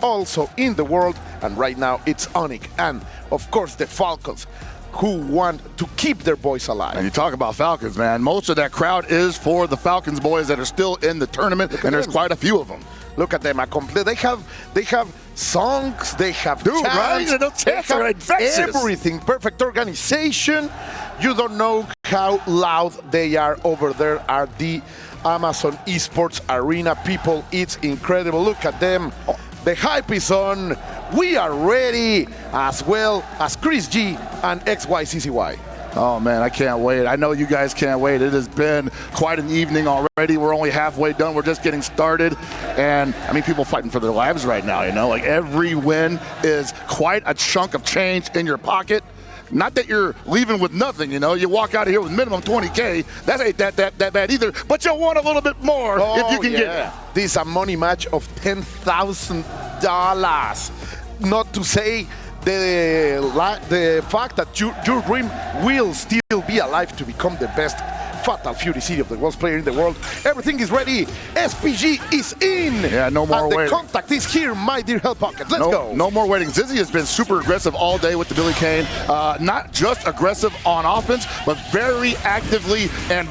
also in the world. And right now it's Onyx and, of course, the Falcons, who want to keep their boys alive. And you talk about Falcons, man. Most of that crowd is for the Falcons boys that are still in the tournament, and there's quite a few of them. Look at them. They have songs, they have chants, right? They have everything. Perfect organization. You don't know how loud they are over there at the Amazon Esports Arena. People, it's incredible. Look at them. The hype is on. We are ready, as well as ChrisG and XYZZY. Oh, man, I can't wait. I know you guys can't wait. It has been quite an evening already. We're only halfway done. We're just getting started. And, I mean, people fighting for their lives right now, you know? Like, every win is quite a chunk of change in your pocket. Not that you're leaving with nothing, you know. You walk out of here with minimum 20K. That ain't that bad either. But you want a little bit more if you can get it. This is a money match of $10,000. Not to say the fact that your dream will still be alive to become the best Fatal Fury City of the worst player in the world. Everything is ready. SPG is in. Yeah, no more waiting. The contact is here, my dear Hell Pocket. Let's go. No more waiting. ZYZZY has been super aggressive all day with the Billy Kane. Not just aggressive on offense, but very actively and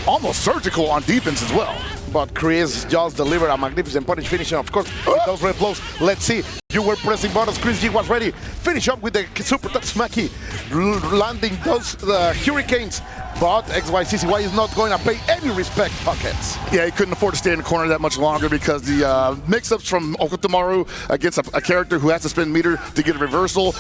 almost surgical on defense as well. But Chris just delivered a magnificent punish finishing, of course, with those red blows. Let's see. You were pressing buttons. ChrisG was ready. Finish up with the Super Tatsumaki, landing those hurricanes. But XYZZY is not going to pay any respect, Pockets. Yeah, he couldn't afford to stay in the corner that much longer because the mix-ups from Okutomaru against a character who has to spin meter to get a reversal,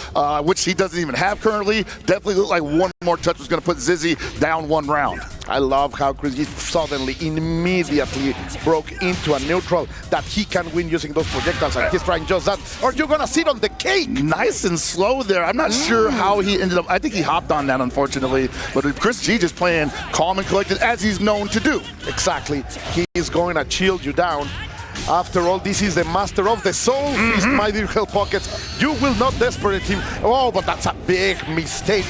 which he doesn't even have currently, definitely looked like one more touch was going to put ZYZZY down one round. I love how ChrisG suddenly, immediately broke into a neutral that he can win using those projectiles, and he's trying just that. Or you're going to sit on the cake. Nice and slow there. I'm not sure how he ended up. I think he hopped on that, unfortunately. But ChrisG just playing calm and collected, as he's known to do. Exactly. He is going to chill you down. After all, this is the master of the soul feast, my dear Hell Pockets. You will not desperate him. Oh, but that's a big mistake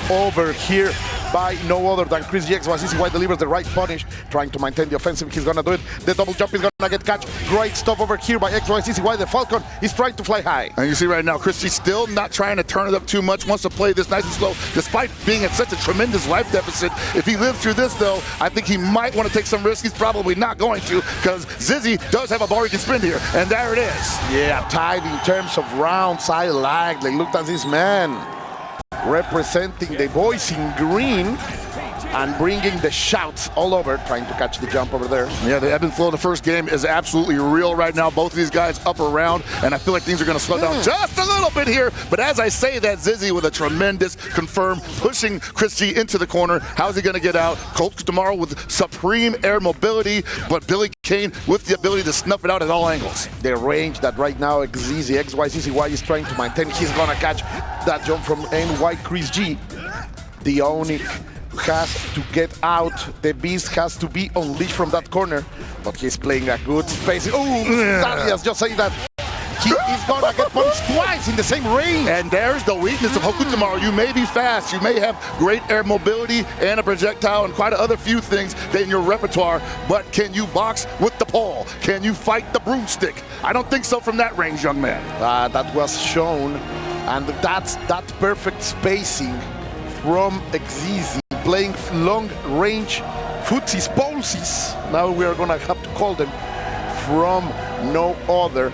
over here by no other than ChrisG. XYZZY delivers the right punish, trying to maintain the offensive. He's gonna do it. The double jump is gonna get catch. Great stuff over here by XYZZY. The Falcon is trying to fly high. And you see right now, ChrisG still not trying to turn it up too much, wants to play this nice and slow, despite being at such a tremendous life deficit. If he lives through this, though, I think he might want to take some risks. He's probably not going to, because ZYZZY does have a bar he can spin here, and there it is. Yeah, tied in terms of rounds. I like. Like, look at this man representing the boys in green and bringing the shouts all over, trying to catch the jump over there. Yeah, the ebb and flow of the first game is absolutely real right now. Both of these guys up around, and I feel like things are going to slow down just a little bit here. But as I say that, ZYZZY with a tremendous confirm, pushing ChrisG into the corner. How's he going to get out? Okutomaru with supreme air mobility, but Billy Kane with the ability to snuff it out at all angles. The range that right now XYZZY is trying to maintain. He's going to catch that jump from NYChrisG. The Onyx has to get out. The beast has to be unleashed from that corner, but he's playing a good space. Oh, Darius just saying that he is gonna get punched twice in the same range. And there's the weakness of Okutomaru. You may be fast, you may have great air mobility and a projectile and quite other few things in your repertoire, but can you box with the pole? Can you fight the broomstick? I don't think so from that range, young man. That was shown, and that's that perfect spacing from XYZZY, playing long-range footsies, polesies. Now we are going to have to call them from no other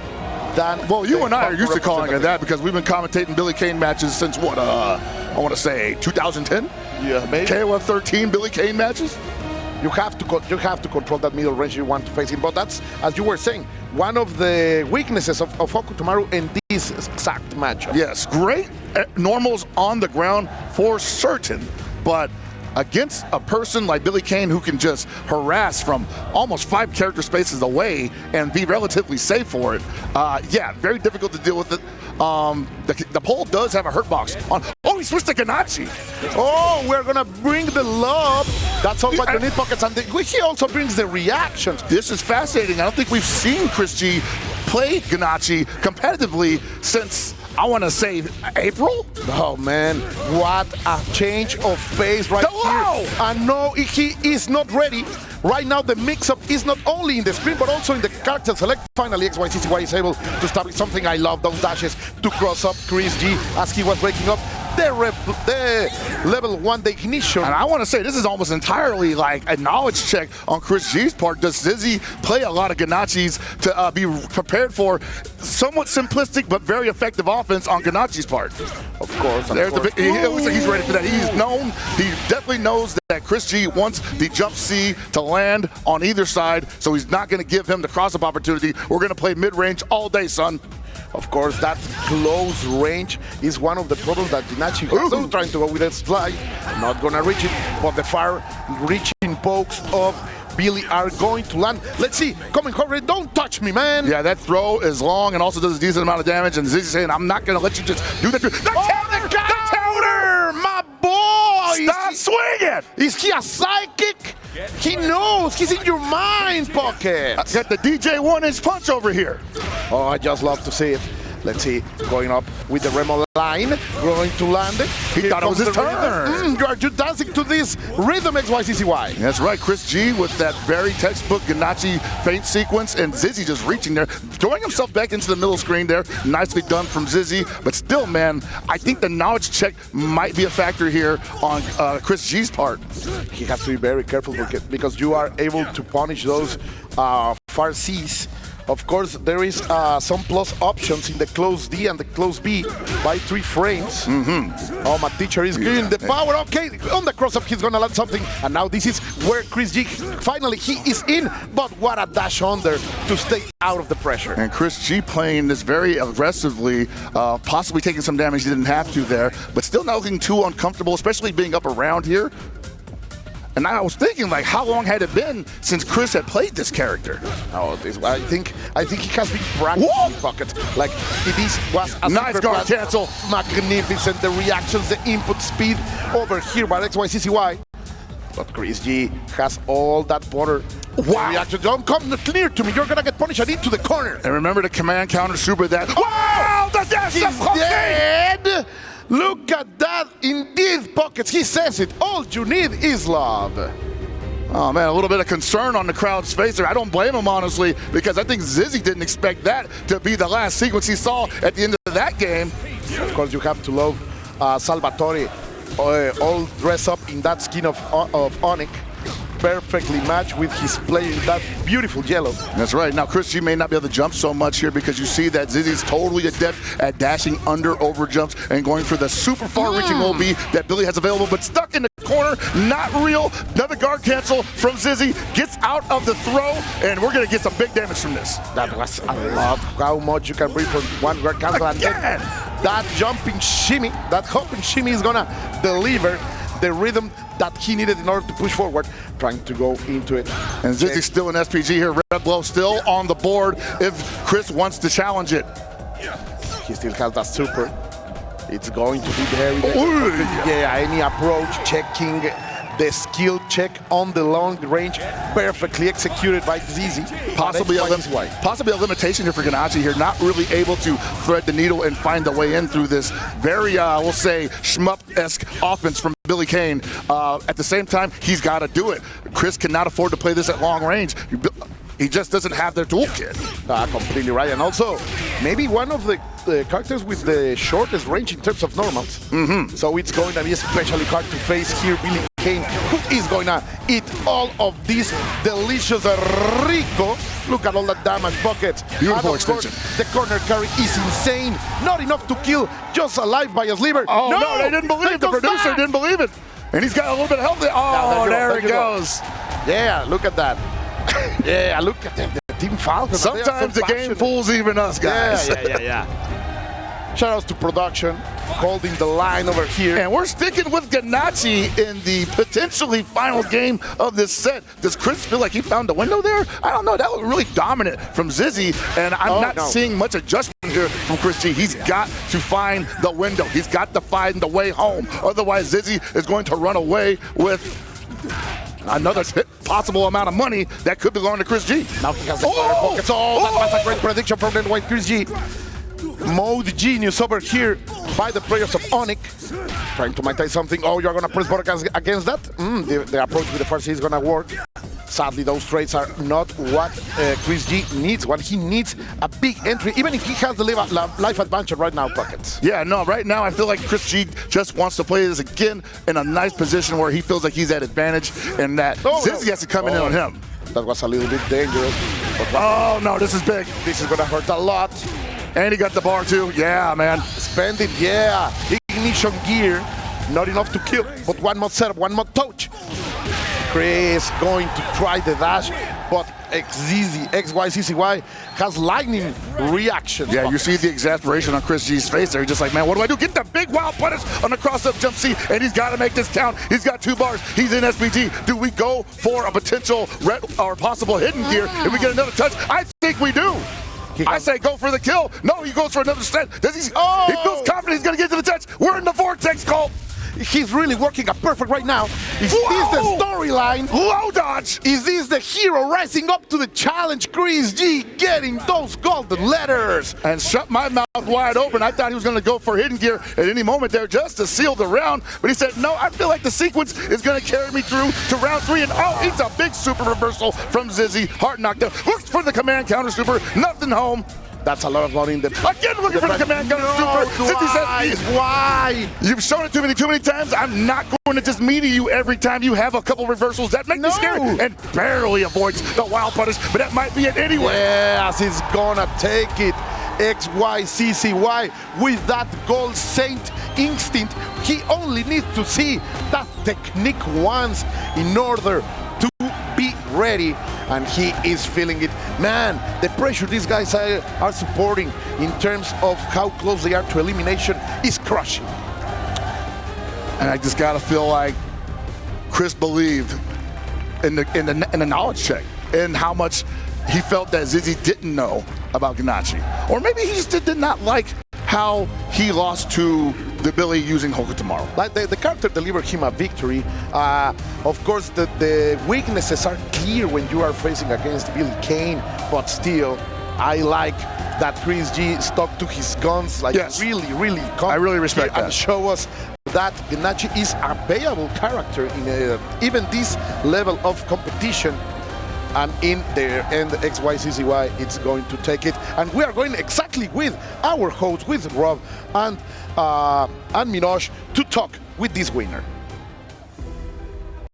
than... Well, you and I are used to calling it that because we've been commentating Billy Kane matches since, what, I want to say 2010? Yeah, maybe. KOF 13 Billy Kane matches? You have to control that middle range you want to face him. But that's, as you were saying, one of the weaknesses of Okutomaru in this exact matchup. Yes, great normals on the ground for certain, but against a person like Billy Kane who can just harass from almost 5 character spaces away and be relatively safe for it, yeah, very difficult to deal with it. The pole does have a hurt box on. Oh, he switched to Ganachi. Oh, we're gonna bring the love. That's all what you need, Pockets. And he also brings the reactions. This is fascinating. I don't think we've seen ChrisG play Ganachi competitively since, I want to say, April? Oh, man. What a change of pace right here. And no, he is not ready. Right now, the mix-up is not only in the screen, but also in the character select. Finally, XYZZY is able to establish something. I love those dashes to cross up ChrisG as he was breaking up the level 1, the ignition. And I want to say, this is almost entirely like a knowledge check on ChrisG's part. Does ZYZZY play a lot of Ganachis to be prepared for somewhat simplistic but very effective offense on Ganachis part? Of course. It looks like he's ready for that. He definitely knows that ChrisG wants the jump C to land on either side, so he's not going to give him the cross-up opportunity. We're going to play mid-range all day, son. Of course, that close range is one of the problems that Ganachi has. Still trying to go with a slide, not gonna reach it, but the far-reaching pokes of Billy are going to land. Let's see, coming cover, don't touch me, man. Yeah, that throw is long and also does a decent amount of damage, and ZYZZY saying, I'm not gonna let you just do that. The counter, my boy! Stop swinging! Is he a psychic? He knows, he's in your mind, Pocket. Got the DJ 1-inch punch over here. Oh, I just love to see it. Let's see, going up with the Remo line, going to land it. He thought it was his turn. You're dancing to this rhythm, XYZZY. That's right, ChrisG with that very textbook Ganachi feint sequence, and ZYZZY just reaching there, throwing himself back into the middle screen there. Nicely done from ZYZZY, but still, man, I think the knowledge check might be a factor here on ChrisG's part. He has to be very careful because you are able to punish those far Cs. Of course, there is some plus options in the close D and the close B by 3 frames. Oh, my teacher is giving the power. Okay, on the cross-up, he's going to land something. And now this is where ChrisG, finally, he is in. But what a dash under to stay out of the pressure. And ChrisG playing this very aggressively, possibly taking some damage he didn't have to there, but still not looking too uncomfortable, especially being up around here. And I was thinking, like, how long had it been since Chris had played this character? Oh, I think he has been practicing Pocket. Like, this was a nice guard cancel. Magnificent. The reactions, the input speed over here by XYZZY. But ChrisG has all that border. Wow. Reaction. Don't come clear to me. You're going to get punished and into the corner. And remember the command counter super that. Wow! The dash He's dead! Look at that, indeed, Pockets. He says it. All you need is love. Oh, man, a little bit of concern on the crowd's face there. I don't blame him, honestly, because I think ZYZZY didn't expect that to be the last sequence he saw at the end of that game. Of course, you have to love Salvatore, all dressed up in that skin of Onyx. Perfectly matched with his play in that beautiful yellow. That's right. Now, ChrisG may not be able to jump so much here because you see that ZYZZY's totally adept at dashing under over jumps and going for the super far-reaching OB that Billy has available, but stuck in the corner, not real. Another guard cancel from ZYZZY, gets out of the throw, and we're going to get some big damage from this. That was, I love how much you can bring from one guard cancel. And then that jumping shimmy, that hopping shimmy is going to deliver the rhythm that he needed in order to push forward, trying to go into it. And ZYZZY's still in SPG here. Red Blow still on the board if Chris wants to challenge it. He still has that super. It's going to be there. Yeah, any approach, checking the skill check on the long range, perfectly executed by ZYZZY. Possibly a limitation here for Ganachi here, not really able to thread the needle and find the way in through this very, we'll say, shmup-esque offense from Billy Kane. At the same time, he's got to do it. Chris cannot afford to play this at long range. He just doesn't have their toolkit. Completely right. And also, maybe one of the characters with the shortest range in terms of normals. So it's going to be especially hard to face here Billy Kane, who is going to eat all of this delicious Rico. Look at all that damage, Pockets. Beautiful extension. The corner carry is insane. Not enough to kill, just alive by a sliver. Oh, no, they didn't believe it. The producer didn't believe it. And he's got a little bit of health there. Oh, there it goes. Yeah, look at that. Yeah, look at them. The Team Falcons. Sometimes the game fools even us, guys. Yeah. Shout outs to production, holding the line over here. And we're sticking with Ganachi in the potentially final game of this set. Does Chris feel like he found the window there? I don't know. That was really dominant from ZYZZY, and I'm not seeing much adjustment here from ChrisG. He's got to find the window. He's got to find the way home. Otherwise, ZYZZY is going to run away with another possible amount of money that could be going to ChrisG. Now he has the pockets. That was a great prediction from NYChrisG. Mode genius over here by the players of Onyx. Trying to maintain something. Oh, you're going to press button against that? The approach with the first is going to work. Sadly, those trades are not what ChrisG needs. What he needs, a big entry, even if he has the life advantage right now, Pockets. Yeah, no, right now I feel like ChrisG just wants to play this again in a nice position where he feels like he's at advantage and that ZYZZY has to come in on him. That was a little bit dangerous. But oh, no, this is big. This is going to hurt a lot. And he got the bar, too. Yeah, man. Spend it, yeah. Ignition gear. Not enough to kill, but one more setup, one more touch. Chris going to try the dash, but XYZZY has lightning reaction. Yeah, you see the exasperation on ChrisG's face there. He's just like, man, what do I do? Get the big wild punish on the cross-up jump C, and he's got to make this count. He's got 2 bars. He's in SPT. Do we go for a potential red or possible hidden gear if we get another touch? I think we do. I say go for the kill. No, he goes for another set. He feels confident he's going to get to the touch. We're in the vortex, Colt. He's really working up perfect right now. Is this the storyline? Low dodge! Is this the hero rising up to the challenge? ChrisG getting those golden letters. And shut my mouth wide open. I thought he was going to go for hidden gear at any moment there just to seal the round. But he said, no, I feel like the sequence is going to carry me through to round 3. And oh, it's a big super reversal from ZYZZY. Heart knockdown. Looks for the command counter super. Nothing home. That's a lot of money in the... Again looking for the command counter super. ZYZZY says, why? You've shown it to me too many times. I'm not going to just meter you every time you have a couple reversals. That makes me scary. And barely avoids the wild punish, but that might be it anyway. Yes, he's gonna take it. XYZZY with that Gold Saint instinct. He only needs to see that technique once in order to be ready, and he is feeling it. Man, the pressure these guys are supporting in terms of how close they are to elimination is crushing. And I just gotta feel like Chris believed in the knowledge check and how much he felt that ZYZZY didn't know about Ganache. Or maybe he just did not like how he lost to the Billy using Hoka tomorrow. Like the character delivered him a victory. Of course, the weaknesses are clear when you are facing against Billy Kane, but still, I like that ChrisG stuck to his guns, like really I really respect that. And show us that Ganache is a playable character in even this level of competition. And in there, and XYZZY, it's going to take it. And we are going exactly with our host, with Rob and Minoj, to talk with this winner.